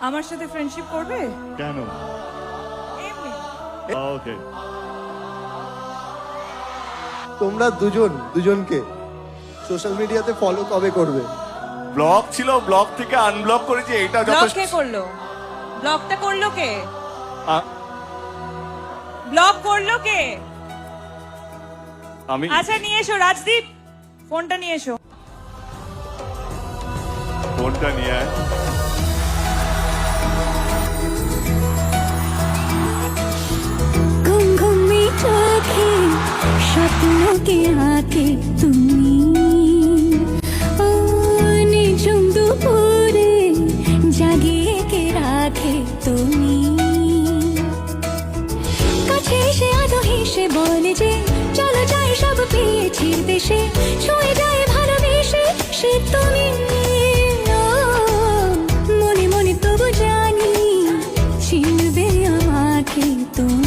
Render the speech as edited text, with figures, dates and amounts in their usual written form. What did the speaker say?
আমার সাথে ফ্রেন্ডশিপ করবে? কেন? এমনি। ওকে। তোমরা দুজনকে সোশ্যাল মিডিয়াতে ফলো কবে করবে? ব্লক ছিল, ব্লক থেকে আনব্লক করেছি, এটা ব্লক যথেষ্ট। কে করলো? ব্লকটা করলো কে? আ- ব্লক করলো কে? আমি আচ্ছা নিয়ে এসো রাজদীপ, ফোনটা নিয়ে এসো। ফোনটা নিয়ে আয়। ঘুম ঘুমি চোখে স্বপ্নকে আঁকে তুমি, ও নিঝুম দুপুরে জাগিয়ে কে রাখে তুমি। কাছে এসে আদো হেসে বলে যে চলো যাই সব পেয়েছি দেশে, ছুঁয়ে যায় ভালোবেসে সে তুমি। ও মনে মনে তবু জানি চিনবে আমাকে তুমি।